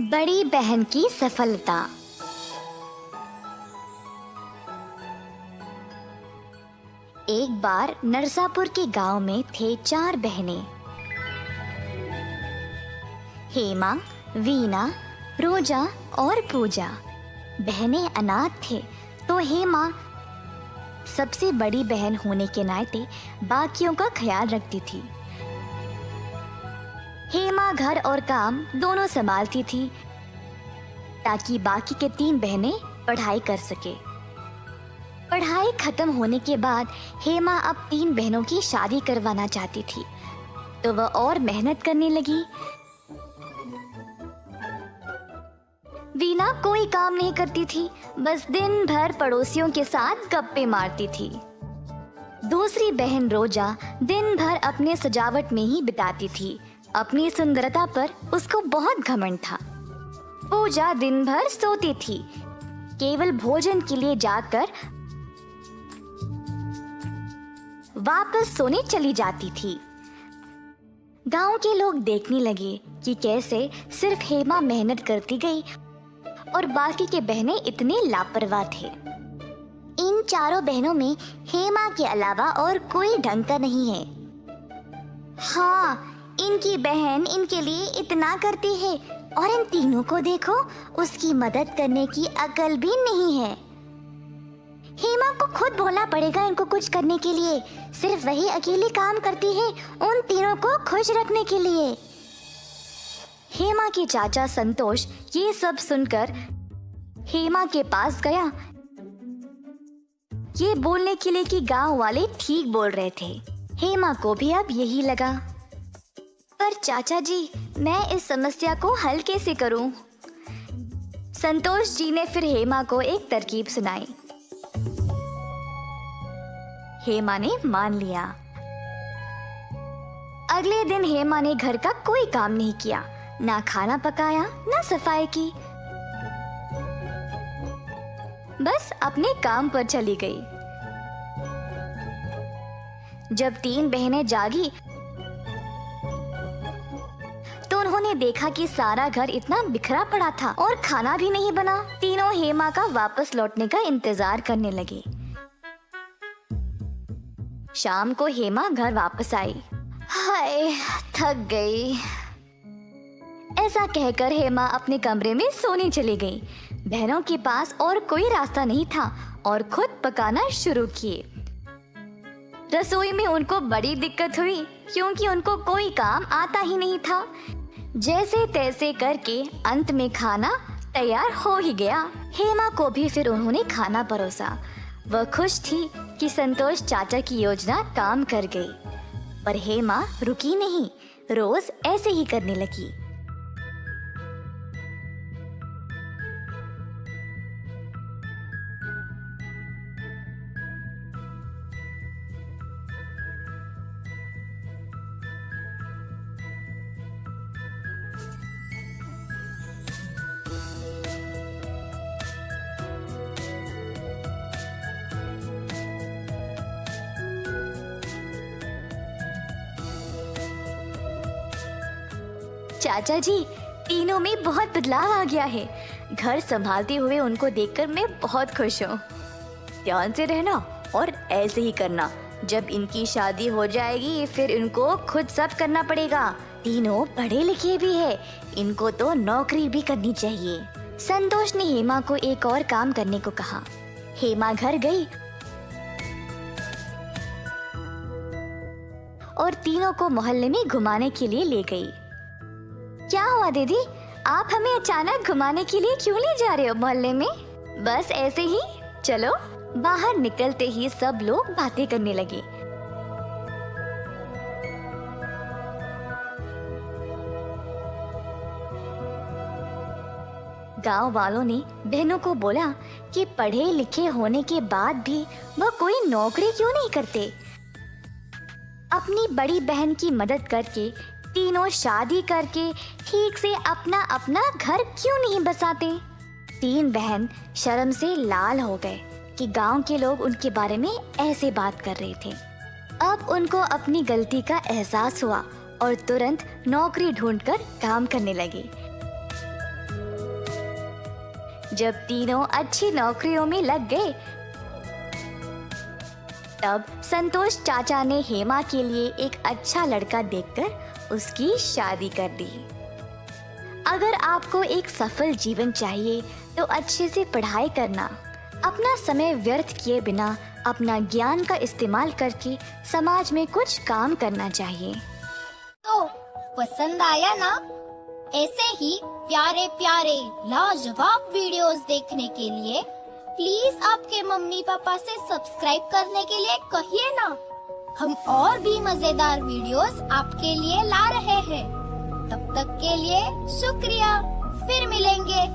बड़ी बहन की सफलता। एक बार नरसापुर के गांव में थे 4 बहनें। हेमा, वीना, रोजा और पूजा। बहनें अनाथ थे तो हेमा सबसे बड़ी बहन होने के नाते बाकियों का ख्याल रखती थी। हेमा घर और काम दोनों संभालती थी ताकि बाकी के 3 बहनें पढ़ाई कर सके। पढ़ाई खत्म होने के बाद हेमा अब 3 बहनों की शादी करवाना चाहती थी तो वह और मेहनत करने लगी। वीना कोई काम नहीं करती थी, बस दिन भर पड़ोसियों के साथ गप्पे मारती थी। दूसरी बहन रोजा दिन भर अपने सजावट में ही बिताती थी। अपनी सुंदरता पर उसको बहुत घमंड था। पूजा दिन भर सोती थी, केवल भोजन के लिए जाकर वापस सोने चली जाती थी। गांव के लोग देखने लगे कि कैसे सिर्फ हेमा मेहनत करती गई और बाकी के बहनें इतने लापरवाह थे। इन चारों बहनों में हेमा के अलावा और कोई ढंग का नहीं है। हाँ, इनकी बहन इनके लिए इतना करती है और इन तीनों को देखो, उसकी मदद करने की अकल भी नहीं है। हेमा को खुद बोलना पड़ेगा इनको कुछ करने के लिए, सिर्फ वही अकेली काम करती है उन तीनों को खुश रखने के लिए। हेमा के चाचा संतोष ये सब सुनकर हेमा के पास गया, ये बोलने के लिए कि गांव वाले ठीक बोल रहे थे। हेमा को भी अब यही लगा, पर चाचा जी मैं इस समस्या को हल कैसे करूं? संतोष जी ने फिर हेमा को एक तरकीब सुनाई। हेमा ने मान लिया। अगले दिन हेमा ने घर का कोई काम नहीं किया, ना खाना पकाया ना सफाई की, बस अपने काम पर चली गई। जब 3 बहनें जागी तो उन्होंने देखा कि सारा घर इतना बिखरा पड़ा था और खाना भी नहीं बना। तीनों हेमा का वापस लौटने का इंतजार करने लगे। शाम को हेमा घर वापस आई। हाय, थक गई, ऐसा कहकर हेमा अपने कमरे में सोने चली गई। बहनों के पास और कोई रास्ता नहीं था और खुद पकाना शुरू किए। रसोई में उनको बड़ी दिक्कत हुई क्योंकि उनको कोई काम आता ही नहीं था। जैसे तैसे करके अंत में खाना तैयार हो ही गया। हेमा को भी फिर उन्होंने खाना परोसा। वह खुश थी कि संतोष चाचा की योजना काम कर गई, पर हेमा रुकी नहीं, रोज ऐसे ही करने लगी। चाचा जी, तीनों में बहुत बदलाव आ गया है। घर संभालते हुए उनको देखकर मैं बहुत खुश हूँ। ध्यान से रहना और ऐसे ही करना। जब इनकी शादी हो जाएगी फिर इनको खुद सब करना पड़ेगा। तीनों पढ़े लिखे भी है, इनको तो नौकरी भी करनी चाहिए। संतोष ने हेमा को एक और काम करने को कहा। हेमा घर गई और तीनों को मोहल्ले में घुमाने के लिए ले गई। क्या हुआ दीदी, आप हमें अचानक घुमाने के लिए क्यों ले जा रहे हो मोहल्ले में? बस ऐसे ही, चलो। बाहर निकलते ही सब लोग बातें करने लगे। गांव वालों ने बहनों को बोला कि पढ़े लिखे होने के बाद भी वह कोई नौकरी क्यों नहीं करते। अपनी बड़ी बहन की मदद करके तीनों शादी करके ठीक से अपना अपना घर क्यों नहीं बसाते? 3 बहन शर्म से लाल हो गए कि गांव के लोग उनके बारे में ऐसे बात कर रहे थे। अब उनको अपनी गलती का एहसास हुआ और तुरंत नौकरी ढूंढकर काम करने लगे। जब तीनों अच्छी नौकरियों में लग गए, तब संतोष चाचा ने हेमा के लिए एक अच्छा लड़का देखकर उसकी शादी कर दी। अगर आपको एक सफल जीवन चाहिए तो अच्छे से पढ़ाई करना, अपना समय व्यर्थ किए बिना अपना ज्ञान का इस्तेमाल करके समाज में कुछ काम करना चाहिए। तो पसंद आया ना? ऐसे ही प्यारे प्यारे लाजवाब वीडियोस देखने के लिए प्लीज आपके मम्मी पापा से सब्सक्राइब करने के लिए कहिए ना। हम और भी मजेदार वीडियोस आपके लिए ला रहे हैं। तब तक के लिए शुक्रिया, फिर मिलेंगे।